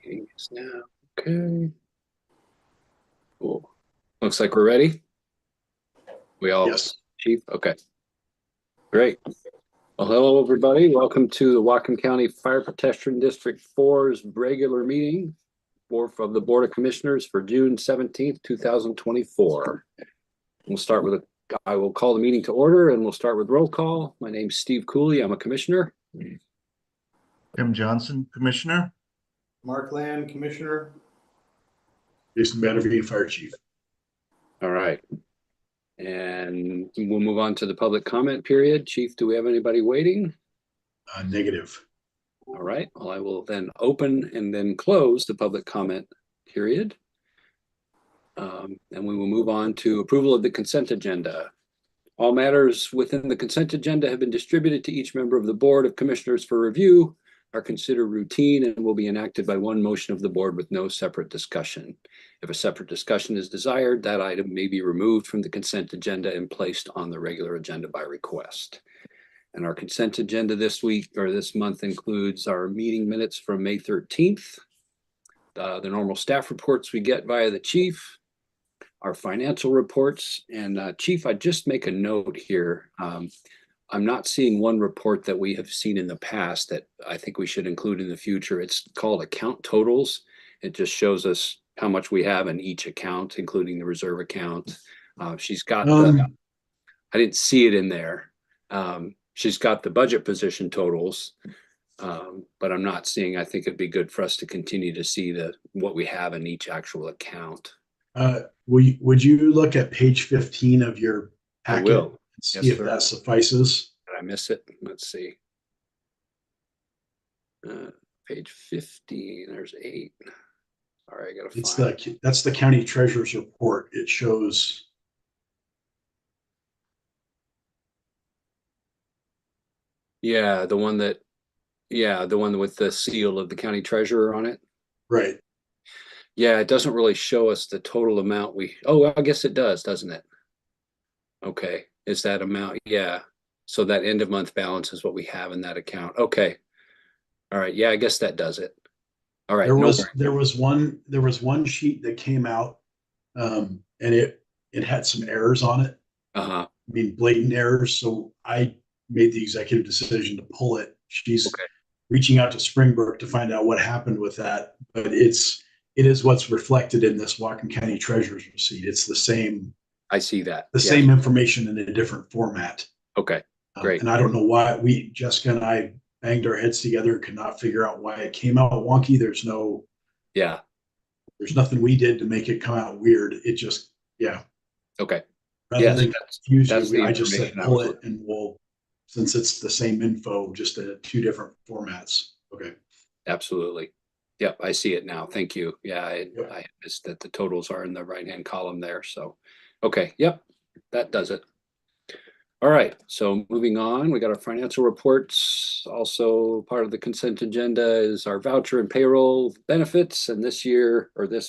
Meeting is now okay. Cool. Looks like we're ready. We all, Yes. Chief? Okay, great. Well, hello, everybody. Welcome to the Whatcom County Fire Protection District 4's regular meeting of the Board of Commissioners for June 17th, 2024. We'll start with I will call the meeting to order and we'll start with roll call. My name's Steve Cooley. I'm a commissioner. Tim Johnson, Commissioner. Mark Land, Commissioner. Jason Bannerby, Fire Chief. All right. And we'll move on to the public comment period. Chief, do we have anybody waiting? Negative. All right. Well, I will then open and then close the public comment period. And we will move on to approval of the consent agenda. All matters within the consent agenda have been distributed to each member of the Board of Commissioners for review, are considered routine, and will be enacted by one motion of the board with no separate discussion. If a separate discussion is desired, that item may be removed from the consent agenda and placed on the regular agenda by request. And our consent agenda this week or this month includes our meeting minutes from May 13th, the normal staff reports we get via the chief, our financial reports. And Chief, I'd just make a note here. I'm not seeing one report that we have seen in the past that I think we should include in the future. It's called account totals. It just shows us how much we have in each account, including the reserve account. She's got I didn't see it in there. She's got the budget position totals, but I'm not seeing, I think it'd be good for us to continue to see what we have in each actual account. Would you look at page 15 of your packet? I will. And see Yes, if sir. that suffices? Did I miss it? Let's see. Page 15, there's 8. All right, I gotta find. That's the county treasurer's report. It shows. Yeah, the one with the seal of the county treasurer on it. Right. Yeah, it doesn't really show us the total amount oh, I guess it does, doesn't it? Okay, is that amount? Yeah. So that end of month balance is what we have in that account. Okay. All right. Yeah, I guess that does it. All right. There was one sheet that came out, and it had some errors on it. Uh-huh. I mean, blatant errors. So I made the executive decision to pull it. She's reaching out to Springbrook to find out what happened with that, but it is what's reflected in this Whatcom County Treasurer's receipt. It's the same. I see that. Same information in a different format. Okay, great. And I don't know why Jessica and I banged our heads together, could not figure out why it came out wonky. There's nothing we did to make it come out weird. It just, Okay. Rather than confuse you, I just said pull it and since it's the same info, just in 2 different formats. Okay. Absolutely. Yep, I see it now. Thank you. Yeah, I missed that the totals are in the right-hand column there. So, okay. Yep, that does it. All right. So moving on, we got our financial reports. Also part of the consent agenda is our voucher and payroll benefits. And this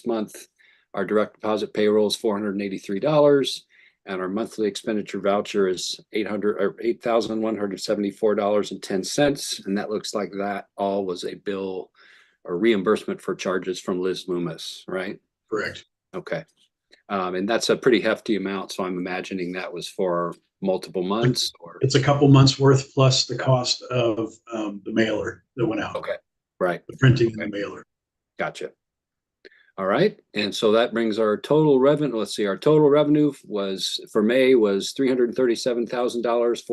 month, our direct deposit payroll is $483. And our monthly expenditure voucher is $8,174.10. And that looks like that all was a bill or reimbursement for charges from Liz Loomis, right? Correct. Okay. And that's a pretty hefty amount. So I'm imagining that was for multiple months. It's a couple months worth plus the cost of the mailer that went out. Okay. Right. The printing and the mailer. Gotcha. All right. And so that brings our total revenue. Let's see. Our total revenue for May was $337,000,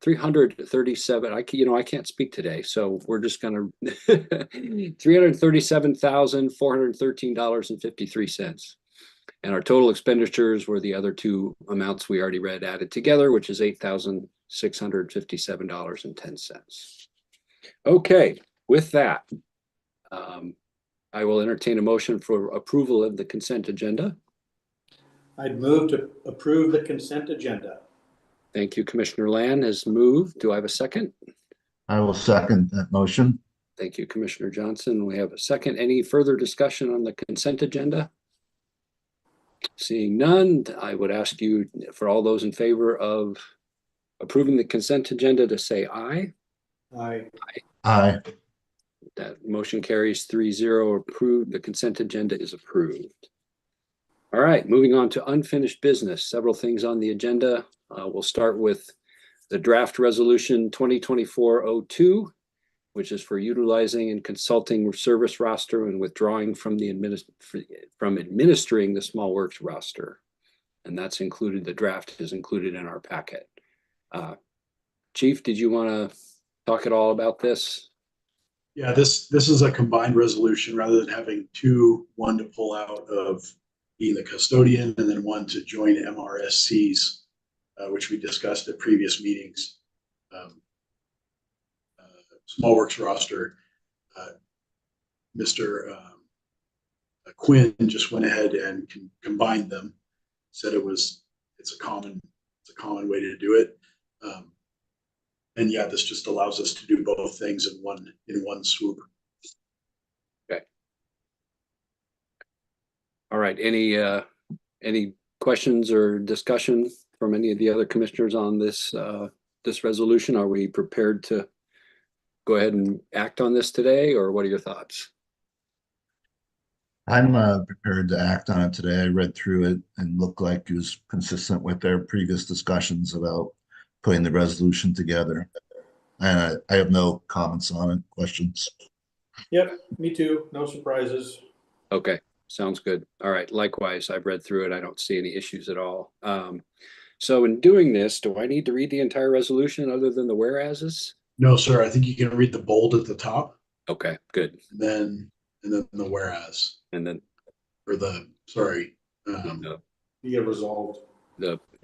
337. I can't speak today. So we're just going to $337,413.53. And our total expenditures were the other 2 amounts we already read added together, which is $8,657.10. Okay. With that, I will entertain a motion for approval of the consent agenda. I'd move to approve the consent agenda. Thank you. Commissioner Land has moved. Do I have a second? I will second that motion. Thank you, Commissioner Johnson. We have a second. Any further discussion on the consent agenda? Seeing none, I would ask you for all those in favor of approving the consent agenda to say aye. Aye. Aye. That motion carries 3-0. Approved. The consent agenda is approved. All right, moving on to unfinished business. Several things on the agenda. We'll start with the draft resolution 2024-02, which is for utilizing and consulting service roster and withdrawing from the administering the small works roster. And that's included, the draft is included in our packet. Chief, did you want to talk at all about this? Yeah, this is a combined resolution rather than having two, one to pull out of being the custodian and then one to join MRSCs, which we discussed at previous meetings. Small works roster. Mr. Quinn just went ahead and combined them. Said it's a common way to do it. And yeah, this just allows us to do both things in one swoop. Okay. All right. Any questions or discussion from any of the other commissioners on this this resolution? Are we prepared to go ahead and act on this today, or what are your thoughts? I'm prepared to act on it today. I read through it and looked like it was consistent with their previous discussions about putting the resolution together. And I have no comments on it, questions. Yep, me too. No surprises. Okay, sounds good. All right, likewise, I've read through it. I don't see any issues at all. So in doing this, do I need to read the entire resolution other than the whereases? No, sir. I think you can read the bold at the top. Okay, good. And then the whereas. And then Or the sorry. the You get resolved.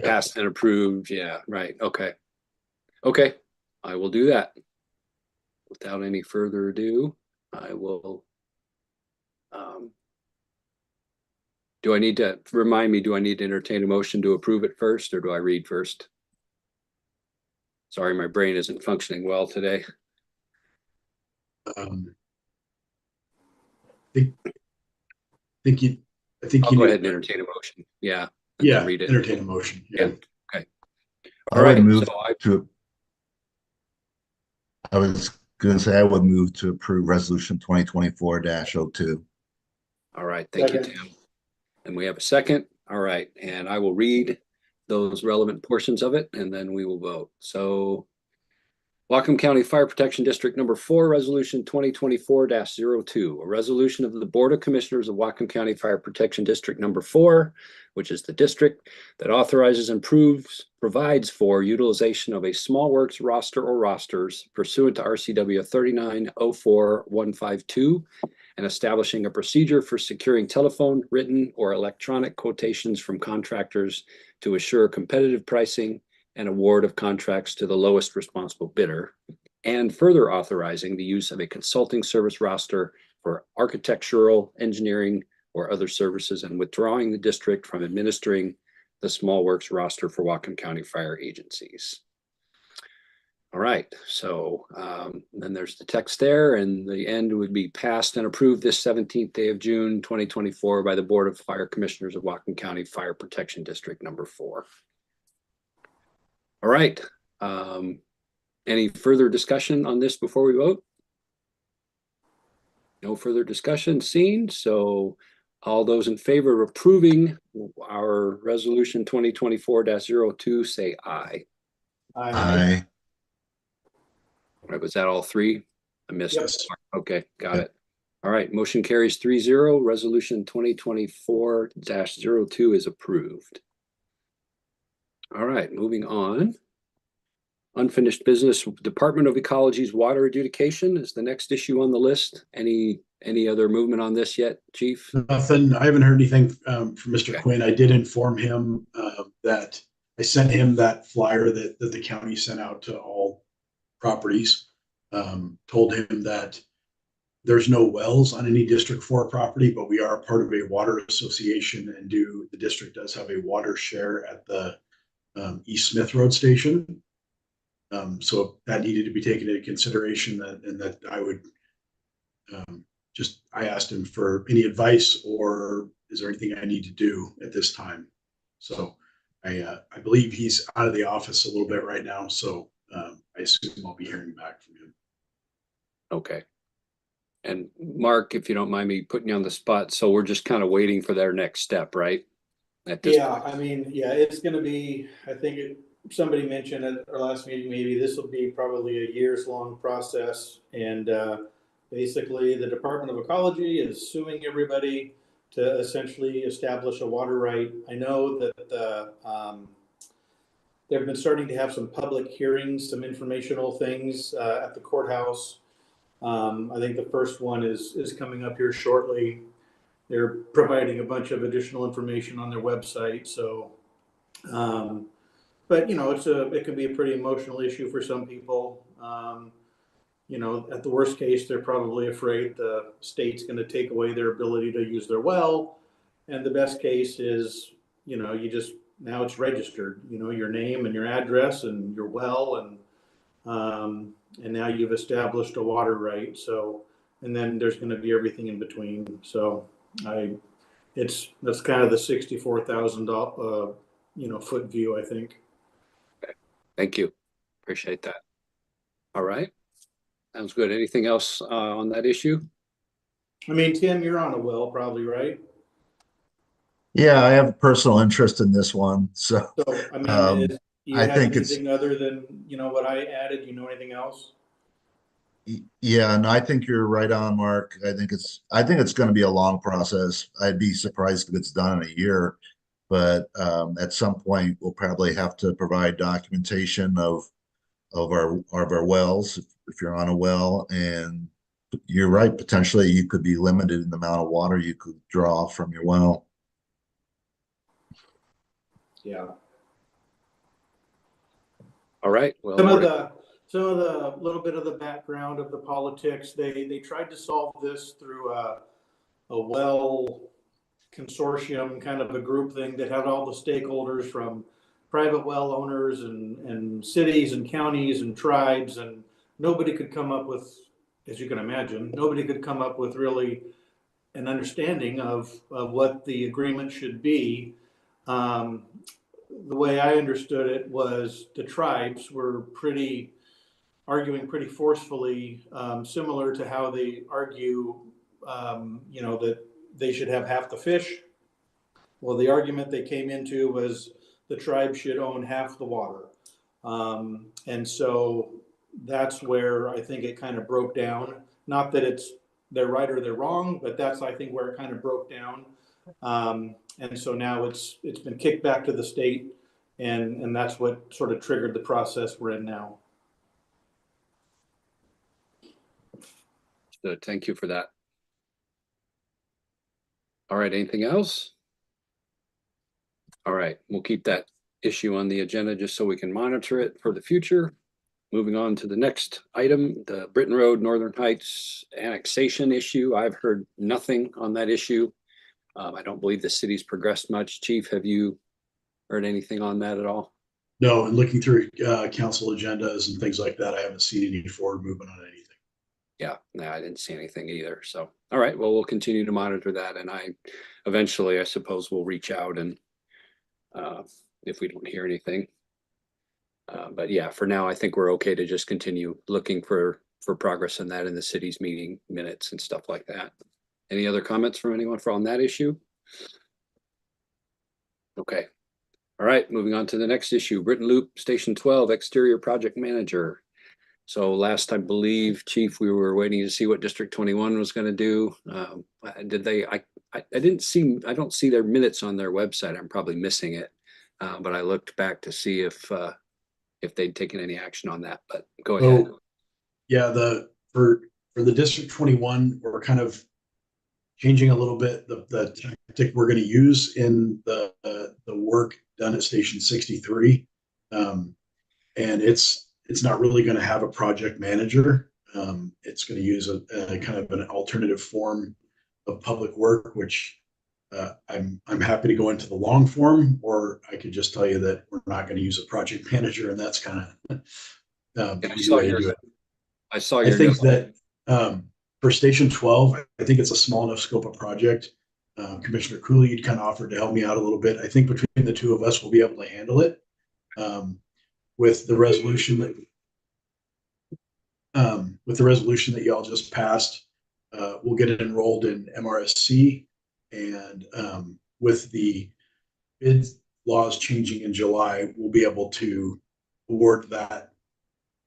passed and approved. Yeah, right. Okay. Okay, I will do that. Without any further ado, I will. Do I need to remind me? Do I need to entertain a motion to approve it first, or do I read first? Sorry, my brain isn't functioning well today. I think you I'll go ahead and entertain a motion. Yeah. And Yeah, then read it. entertain a motion. Yeah. Okay. I would move so to. I was going to say I would move to approve resolution 2024-02. All right. Thank you, Tim. And we have a second. All right. And I will read those relevant portions of it, and then we will vote. So Whatcom County Fire Protection District number 4, resolution 2024-02, a resolution of the Board of Commissioners of Whatcom County Fire Protection District number 4, which is the district that authorizes and provides for utilization of a small works roster or rosters pursuant to RCW 3904-152, and establishing a procedure for securing telephone, written, or electronic quotations from contractors to assure competitive pricing and award of contracts to the lowest responsible bidder, and further authorizing the use of a consulting service roster for architectural, engineering, or other services, and withdrawing the district from administering the small works roster for Whatcom County fire agencies. All right, so then there's the text there, and the end would be passed and approved this 17th day of June, 2024 by the Board of Fire Commissioners of Whatcom County Fire Protection District number 4. All right. Any further discussion on this before we vote? No further discussion seen. So all those in favor of approving our resolution 2024-02 say aye. Aye. All right, was that all three? I missed it. Yes. Okay, got it. All right, motion carries 3-0. Resolution 2024-02 is approved. All right, moving on. Unfinished business. Department of Ecology's water adjudication is the next issue on the list. Any other movement on this yet, Chief? Nothing. I haven't heard anything from Mr. Okay. Quinn. I did inform him that I sent him that flyer that the county sent out to all properties. Told him that there's no wells on any District 4 property, but we are part of a water association, and the district does have a water share at the East Smith Road station. So that needed to be taken into consideration, and that I would I asked him for any advice, or is there anything I need to do at this time? So I believe he's out of the office a little bit right now, so I assume I'll be hearing back from him. Okay. And Mark, if you don't mind me putting you on the spot, so we're just kind of waiting for their next step, right? At this Yeah, point. I mean, yeah, it's gonna be, I think somebody mentioned at our last meeting, maybe this will be probably a years-long process. And basically, the Department of Ecology is suing everybody to essentially establish a water right. I know that they've been starting to have some public hearings, some informational things at the courthouse. I think the first one is coming up here shortly. They're providing a bunch of additional information on their website. So, but you know, it can be a pretty emotional issue for some people. You know, at the worst case, they're probably afraid the state's going to take away their ability to use their well. And the best case is, you know, you just, now it's registered, you know, your name and your address and your well, and now you've established a water right. So, and then there's going to be everything in between. So that's kind of the $64,000, foot view, I think. Thank you. Appreciate that. All right. Sounds good. Anything else on that issue? I mean, Tim, you're on a well probably, right? Yeah, I have a personal interest in this one, so So, I mean, um, do you I have think it's anything other than, what I added? You know anything else? yeah, and I think you're right on, Mark. I think it's going to be a long process. I'd be surprised if it's done in a year, but at some point we'll probably have to provide documentation of our wells if you're on a well, and you're right. Potentially, you could be limited in the amount of water you could draw from your well. Yeah. All right. Well, Some of the little bit of the background of the politics, they tried to solve this through a well consortium, kind of a group thing that had all the stakeholders from private well owners and cities and counties and tribes, and nobody could come up with, as you can imagine, nobody could come up with really an understanding of what the agreement should be. Um, the way I understood it was the tribes were arguing pretty forcefully, similar to how they argue, that they should have half the fish. Well, the argument they came into was the tribe should own half the water. And so that's where I think it kind of broke down. Not that they're right or they're wrong, but that's, I think, where it kind of broke down. And so now it's been kicked back to the state, and that's what sort of triggered the process we're in now. good. Thank you for that. All right. Anything else? All right. We'll keep that issue on the agenda just so we can monitor it for the future. Moving on to the next item, the Britton Road Northern Heights annexation issue. I've heard nothing on that issue. I don't believe the city's progressed much. Chief, have you heard anything on that at all? No, and looking through council agendas and things like that, I haven't seen any forward movement on anything. Yeah, no, I didn't see anything either. So, all right, well, we'll continue to monitor that. And eventually, I suppose we'll reach out and if we don't hear anything. But yeah, for now, I think we're okay to just continue looking for progress in that in the city's meeting minutes and stuff like that. Any other comments from anyone on that issue? Okay. All right, moving on to the next issue, Britton Loop Station 12 Exterior Project Manager. So last, I believe, Chief, we were waiting to see what District 21 was going to do. Did they? I didn't see. I don't see their minutes on their website. I'm probably missing it, but I looked back to see if they'd taken any action on that. But go ahead. Yeah, for the District 21, we're kind of changing a little bit the tactic we're going to use in the work done at Station 63, and it's not really going to have a project manager. It's going to use a kind of an alternative form of public work, which I'm happy to go into the long form, or I could just tell you that we're not going to use a project manager, and that's kind of the way to do it. I saw I your. think that for Station 12, I think it's a small enough scope of project. Commissioner Cooley, you'd kind of offered to help me out a little bit. I think between the two of us, we'll be able to handle it with the resolution that. with the resolution that y'all just passed, we'll get it enrolled in MRSC, and with the bid laws changing in July, we'll be able to award that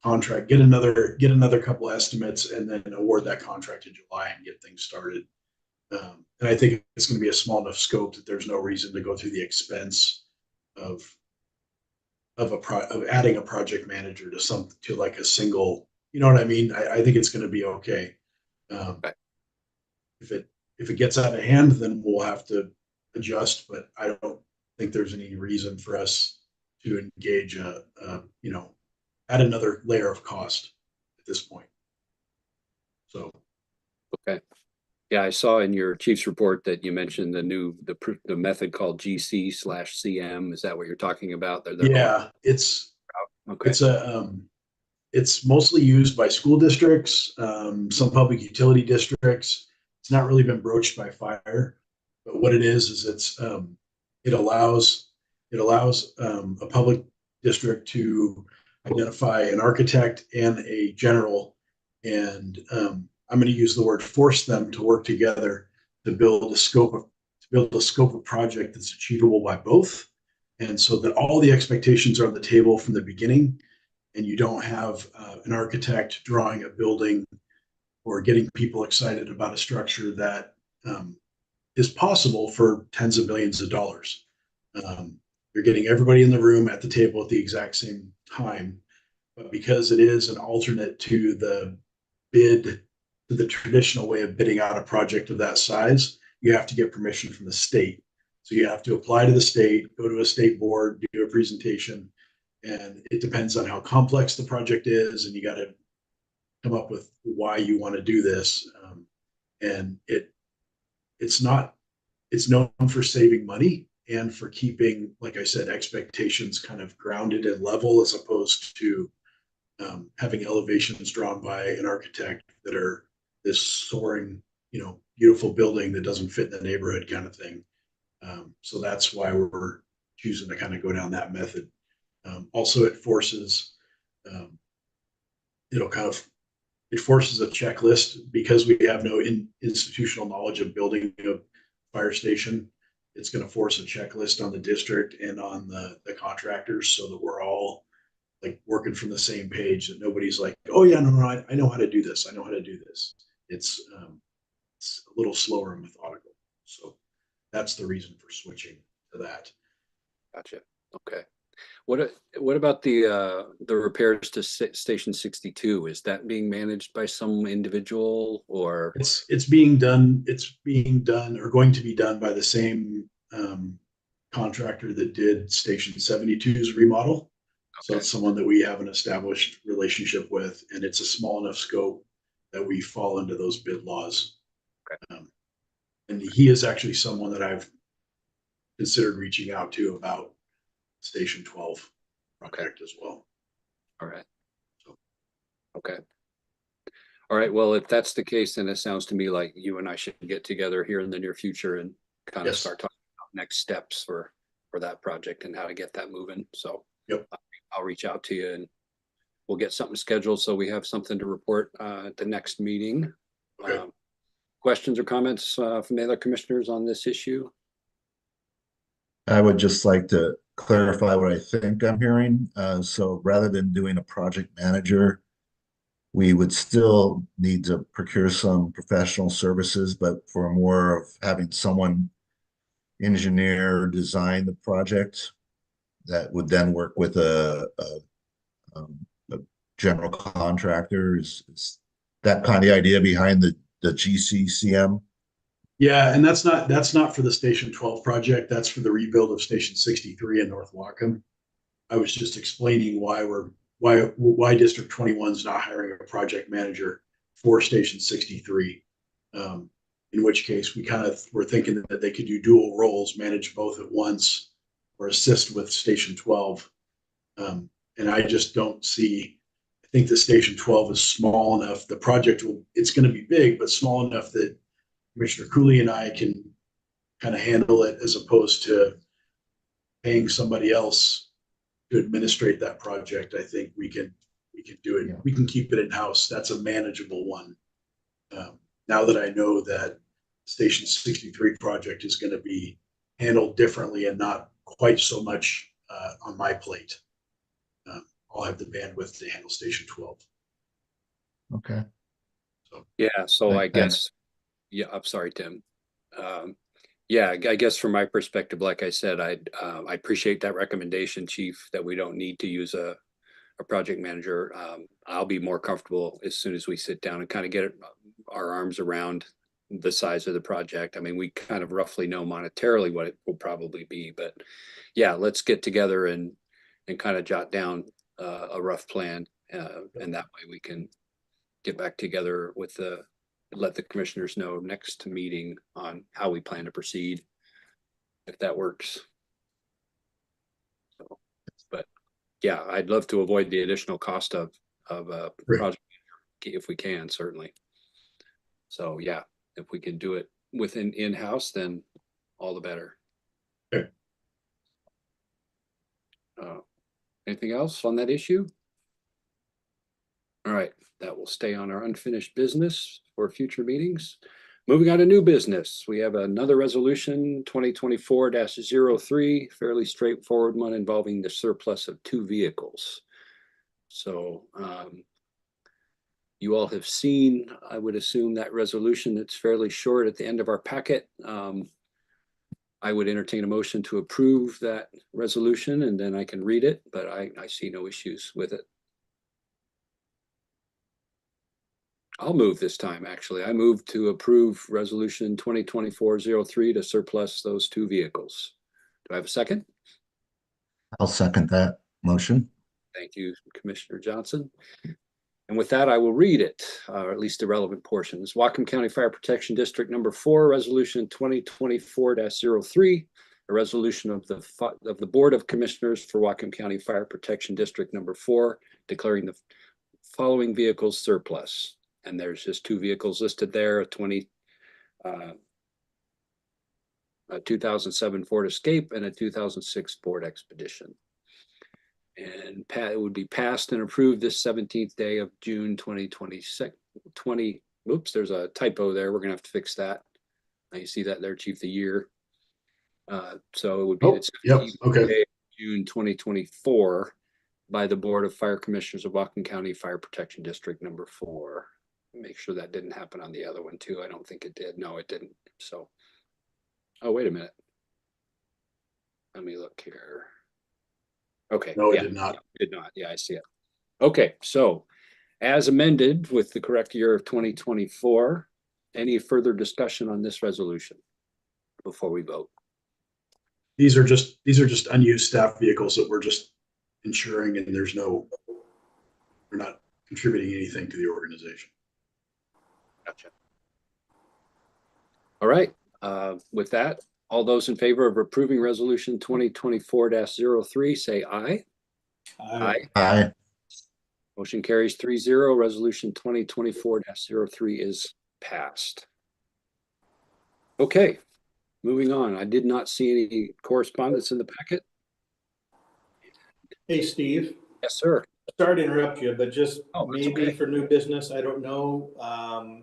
contract, get another couple estimates, and then award that contract in July and get things started. And I think it's going to be a small enough scope that there's no reason to go through the expense of adding a project manager to like a single, you know what I mean? I think it's going to be okay. Right. If it gets out of hand, then we'll have to adjust, but I don't think there's any reason for us to engage add another layer of cost at this point. So. Okay. Yeah, I saw in your chief's report that you mentioned the method called GC/CM. Is that what you're talking about? Yeah, it's okay. It's mostly used by school districts, some public utility districts. It's not really been broached by fire, but what it is it allows a public district to identify an architect and a general, and I'm going to use the word force them to work together to build a scope of project that's achievable by both, and so that all the expectations are on the table from the beginning, and you don't have an architect drawing a building or getting people excited about a structure that is possible for tens of millions of dollars. You're getting everybody in the room at the table at the exact same time, but because it is an alternate to the traditional way of bidding out a project of that size, you have to get permission from the state. So you have to apply to the state, go to a state board, do a presentation, and it depends on how complex the project is, and you got to come up with why you want to do this. And it's known for saving money and for keeping, like I said, expectations kind of grounded and level, as opposed to having elevations drawn by an architect that are this soaring, beautiful building that doesn't fit in the neighborhood kind of thing. So that's why we're choosing to kind of go down that method. Also, it forces it forces a checklist, because we have no institutional knowledge of building a fire station. It's going to force a checklist on the district and on the contractors, so that we're all like working from the same page, that nobody's like, oh yeah, no, I know how to do this. I know how to do this. It's a little slower and methodical. So that's the reason for switching to that. Gotcha. Okay. What about the repairs to Station 62? Is that being managed by some individual, or? It's being done or going to be done by the same contractor that did Station 72's remodel. So Okay. it's someone that we have an established relationship with, and it's a small enough scope that we fall into those bid laws. Okay. And he is actually someone that I've considered reaching out to about Station 12 project as well. All right. Okay. All right. Well, if that's the case, then it sounds to me like you and I should get together here in the near future and kind of Yes. start talking about next steps for that project and how to get that moving. So Yep. I'll reach out to you and we'll get something scheduled so we have something to report at the next meeting. Okay. Questions or comments from the other commissioners on this issue? I would just like to clarify what I think I'm hearing. So rather than doing a project manager, we would still need to procure some professional services, but for more of having someone engineer design the project that would then work with a general contractor. Is that kind of the idea behind the GCCM? Yeah, and that's not for the Station 12 project. That's for the rebuild of Station 63 in North Wacom. I was just explaining why District 21 is not hiring a project manager for Station 63. In which case, we kind of were thinking that they could do dual roles, manage both at once, or assist with Station 12. And I just don't see. I think the Station 12 is small enough. The project it's going to be big, but small enough that Commissioner Cooley and I can kind of handle it, as opposed to paying somebody else to administrate that project. I think we can we can do it. Yeah. We can keep it in-house. That's a manageable one. Now that I know that Station 63 project is going to be handled differently and not quite so much on my plate, I'll have the bandwidth to handle Station 12. Okay. Yeah, so I Thanks. guess, yeah, I'm sorry, Tim. Yeah, I guess from my perspective, like I said, I appreciate that recommendation, Chief, that we don't need to use a project manager. I'll be more comfortable as soon as we sit down and kind of get our arms around the size of the project. I mean, we kind of roughly know monetarily what it will probably be, but yeah, let's get together and kind of jot down a rough plan, and that way we can get back together with let the commissioners know next meeting on how we plan to proceed, if that works. So, but yeah, I'd love to avoid the additional cost of a project if we can, certainly. So yeah, if we can do it within in-house, then all the better. Okay. Anything else on that issue? All right, that will stay on our unfinished business for future meetings. Moving on to new business, we have another resolution 2024-03, fairly straightforward one involving the surplus of 2 vehicles. So you all have seen, I would assume, that resolution. It's fairly short at the end of our packet. I would entertain a motion to approve that resolution, and then I can read it, but I see no issues with it. I'll move this time, actually. I move to approve resolution 2024-03 to surplus those 2 vehicles. Do I have a second? I'll second that motion. Thank you, Commissioner Johnson. And with that, I will read it, or at least the relevant portions. Whatcom County Fire Protection District number 4, resolution 2024-03, a resolution of the Board of Commissioners for Whatcom County Fire Protection District number 4, declaring the following vehicles surplus. And there's just 2 vehicles listed there, a 2007 Ford Escape and a 2006 Ford Expedition. And it would be passed and approved this 17th day of June 2026. Oops, there's a typo there. We're gonna have to fix that. You see that there, Chief, the year. So it would be the 17th day of June 2024 by the Board of Fire Commissioners of Whatcom County Fire Protection District number 4. Make sure that didn't happen on the other one too. I don't think it did. No, it didn't. So, oh, wait a minute. Let me look here. Okay. No, it did not. It did not. Yeah, I see it. Okay, so as amended with the correct year of 2024, any further discussion on this resolution before we vote? These are just unused staff vehicles that we're just insuring, and we're not contributing anything to the organization. Gotcha. All right. With that, all those in favor of approving resolution 2024-03, say aye. Aye. Aye. Motion carries 3-0. Resolution 2024-03 is passed. Okay, moving on. I did not see any correspondence in the packet. Hey, Steve. Yes, sir. Sorry to interrupt you, but just maybe okay. for new business, I don't know.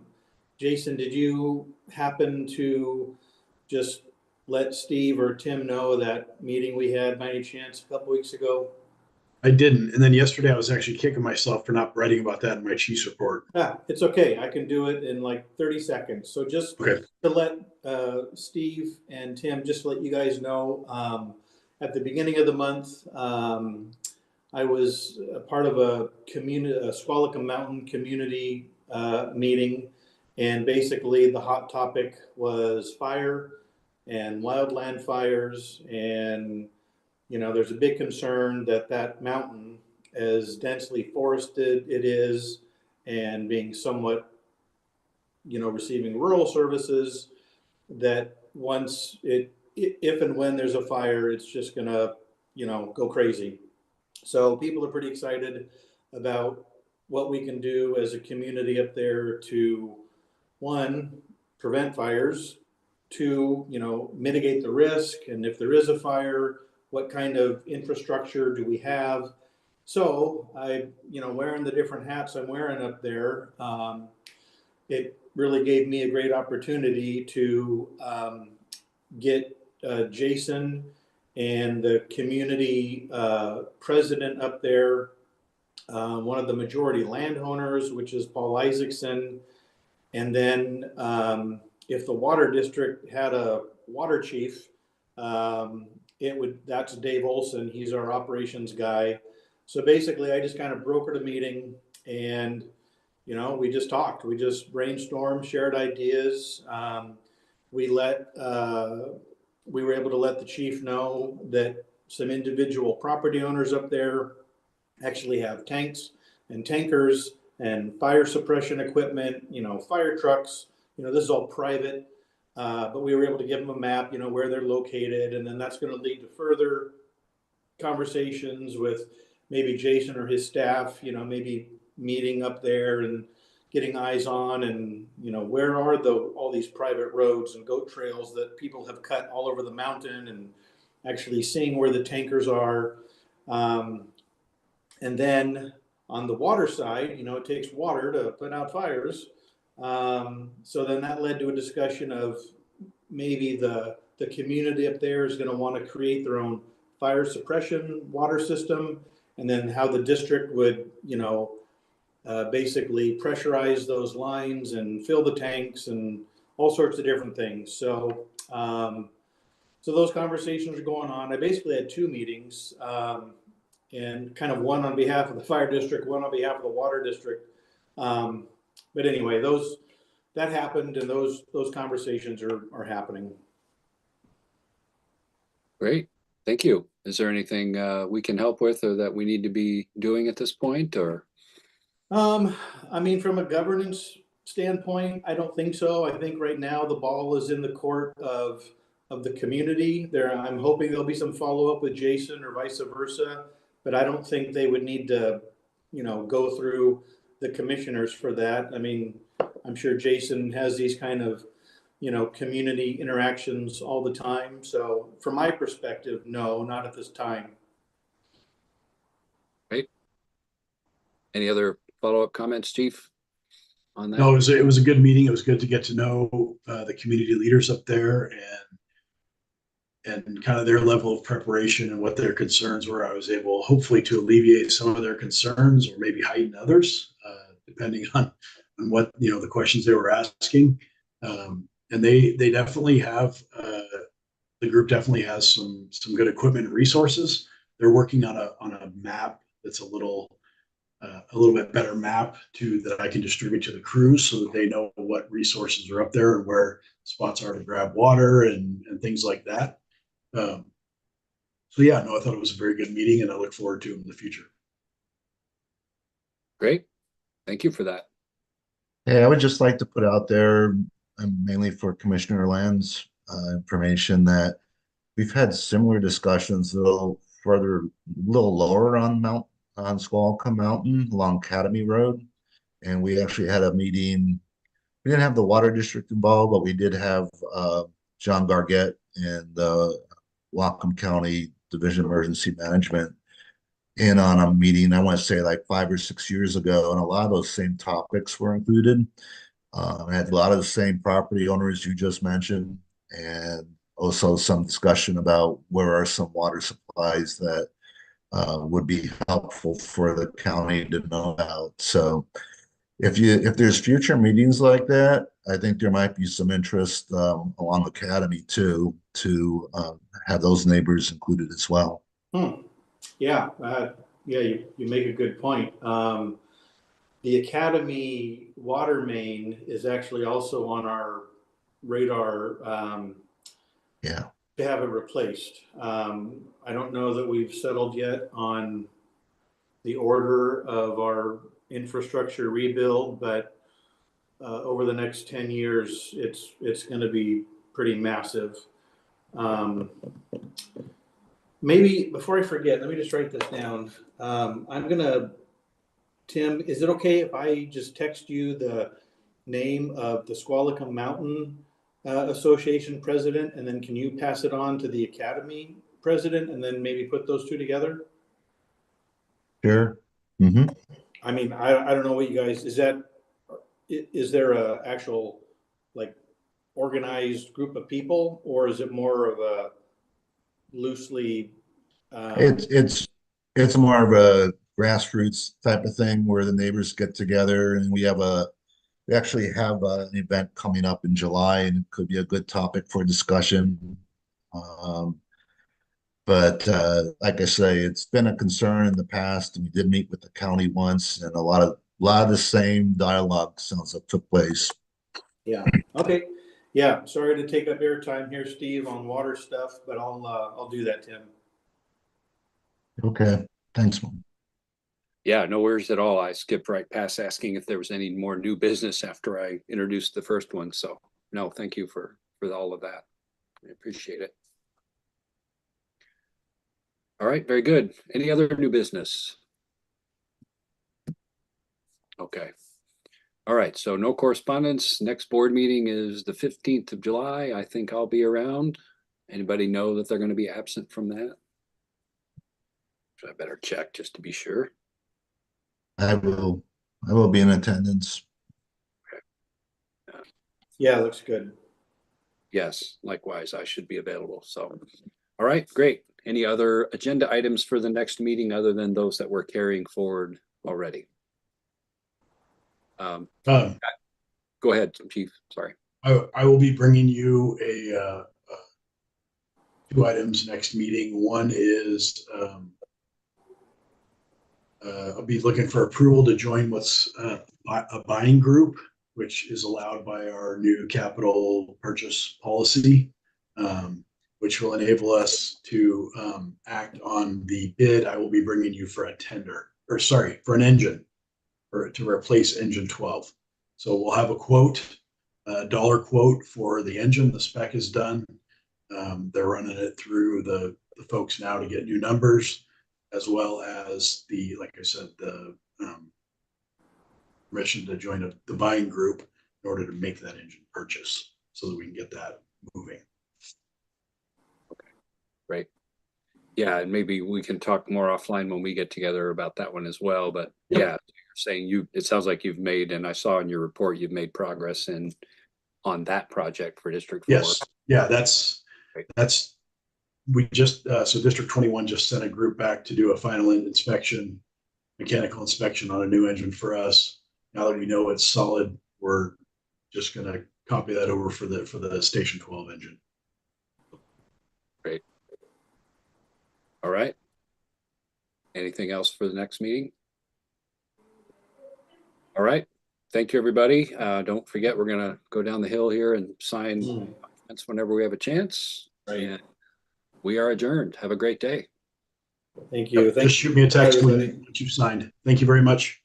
Jason, did you happen to just let Steve or Tim know that meeting we had by any chance a couple weeks ago? I didn't. And then yesterday I was actually kicking myself for not writing about that in my chief's report. It's okay. I can do it in like 30 seconds. So just to let Steve and Tim, just to let you guys know, at the beginning of the month, I was a part of a Squalicum Mountain community meeting. And basically the hot topic was fire and wildland fires. And, you know, there's a big concern that mountain, as densely forested it is, and being somewhat, you know, receiving rural services, that once if and when there's a fire, it's just gonna, you know, go crazy. So people are pretty excited about what we can do as a community up there to, 1, prevent fires, 2, you know, mitigate the risk, and if there is a fire, what kind of infrastructure do we have? So I, wearing the different hats I'm wearing up there, it really gave me a great opportunity to get Jason and the community president up there, one of the majority landowners, which is Paul Isaacson. And then if the water district had a water chief, that's Dave Olson. He's our operations guy. So basically I just kind of brokered a meeting, and we just talked, we just brainstormed, shared ideas. We were able to let the chief know that some individual property owners up there actually have tanks and tankers and fire suppression equipment, fire trucks. This is all private, but we were able to give them a map, where they're located, and then that's going to lead to further conversations with maybe Jason or his staff, maybe meeting up there and getting eyes on, and where are all these private roads and goat trails that people have cut all over the mountain, and actually seeing where the tankers are. And then on the water side, it takes water to put out fires. So then that led to a discussion of maybe the community up there is going to want to create their own fire suppression water system, and then how the district would, basically pressurize those lines and fill the tanks and all sorts of different things. So, so those conversations are going on. I basically had two meetings, and kind of one on behalf of the fire district, one on behalf of the water district. But anyway, that happened, and those conversations are happening. Great. Thank you. Is there anything we can help with or that we need to be doing at this point, or? I mean, from a governance standpoint, I don't think so. I think right now the ball is in the court of the community. I'm hoping there'll be some follow-up with Jason or vice versa, but I don't think they would need to, go through the commissioners for that. I mean, I'm sure Jason has these kind of, community interactions all the time. So from my perspective, no, not at this time. Right. Any other follow-up comments, Chief, on that? No, it was a good meeting. It was good to get to know the community leaders up there and kind of their level of preparation and what their concerns were. I was able, hopefully, to alleviate some of their concerns or maybe heighten others, depending on what the questions they were asking. And they definitely have the group definitely has some good equipment and resources. They're working on a map that's a little bit better map that I can distribute to the crews so that they know what resources are up there and where spots are to grab water and things like that. So yeah, no, I thought it was a very good meeting, and I look forward to it in the future. Great. Thank you for that. Hey, I would just like to put out there, mainly for Commissioner Land's information, that we've had similar discussions a little lower on Squallaca Mountain along Academy Road. And we actually had a meeting. We didn't have the water district involved, but we did have John Gargett and the Whatcom County Division of Emergency Management in on a meeting, I want to say like 5 or 6 years ago, and a lot of those same topics were included. I had a lot of the same property owners you just mentioned, and also some discussion about where are some water supplies that would be helpful for the county to know about. So if there's future meetings like that, I think there might be some interest along Academy too, to have those neighbors included as well. Yeah, you make a good point. The Academy water main is actually also on our radar. Yeah. To have it replaced. I don't know that we've settled yet on the order of our infrastructure rebuild, but over the next 10 years, it's going to be pretty massive. Maybe before I forget, let me just write this down. Tim, is it okay if I just text you the name of the Squallaca Mountain Association president, and then can you pass it on to the Academy president, and then maybe put those two together? Sure. Mm-hmm. I mean, I don't know what you guys, is there a actual like organized group of people, or is it more of a loosely? It's more of a grassroots type of thing where the neighbors get together, and we actually have an event coming up in July, and it could be a good topic for discussion. Um, but like I say, it's been a concern in the past, and we did meet with the county once, and a lot of the same dialogue sounds like took place. Yeah. Okay. Yeah. Sorry to take up your time here, Steve, on water stuff, but I'll do that, Tim. Okay, thanks, man. Yeah, no worries at all. I skipped right past asking if there was any more new business after I introduced the first one. So no, thank you for all of that. I appreciate it. All right, very good. Any other new business? Okay. All right, so no correspondence. Next board meeting is the 15th of July. I think I'll be around. Anybody know that they're going to be absent from that? So I better check just to be sure. I will be in attendance. Yeah, looks good. Yes, likewise, I should be available. So, all right, great. Any other agenda items for the next meeting other than those that we're carrying forward already? Go ahead, Chief. Sorry. I will be bringing you two items next meeting. One is I'll be looking for approval to join what's a buying group, which is allowed by our new capital purchase policy, which will enable us to act on the bid I will be bringing you for a tender, or sorry, for an engine, or to replace engine 12. So we'll have a quote, a dollar quote for the engine. The spec is done. They're running it through the folks now to get new numbers, as well as like I said, the permission to join the buying group in order to make that engine purchase so that we can get that moving. Okay, great. Yeah, and maybe we can talk more offline when we get together about that one as well. But Yep. yeah, you're saying it sounds like you've made, and I saw in your report, you've made progress on that project for District 4. Yes. Yeah, we just, so District 21 just sent a group back to do a final inspection, mechanical inspection on a new engine for us. Now that we know it's solid, we're just going to copy that over for the Station 12 engine. Great. All right. Anything else for the next meeting? All right. Thank you, everybody. Don't forget, we're going to go down the hill here and sign documents whenever we have a chance. Right. And we are adjourned. Have a great day. Thank you. Just shoot me a text when you signed. Thank you very much.